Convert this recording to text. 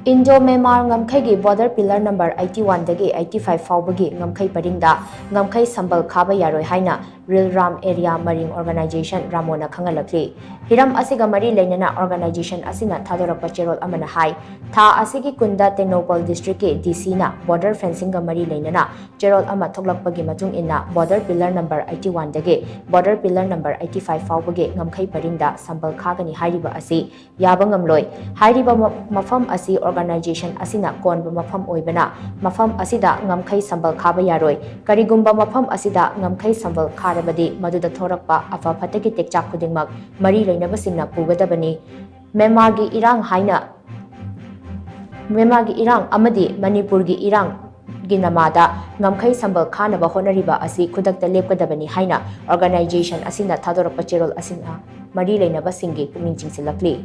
Indo Myanmar ngamkhei border pillar number 81 dagi 85 Phaobagi ngamkhei paringda ngamkhei Sambal Khaba Yaroi Haina Rilram Area Maring Organisation Ramo na Khanghallakli Hiram asiga mari leinana organization asina thadorakpa cherol amana hai tha asigi kunda Tenopal district ke DC na border fencing ga mari leinana cherol ama thoklakpagi matung inna border pillar number 81 dagi border pillar number 85 Phaobagi ngamkhei paringda Sambal khagani hairiba asi yaba ngamloi hairiba mafam asi organization asina konba mafam oibana mafam asida ngamkhei Sambal Khaba Yaroi karigumba mafam asida ngamkhei Sambal kharabadi maduda thorakpa afa phataki tekchak khudingmak mari leinaba singna pugadabani Myanmar gi irang amadi Manipur gi irang ginamada ngamkhei Sambal khanaba honariba asi khudakta lepkadabani haina organization asina thadorakpa cherol asina mari leinaba singi puming chingsilakli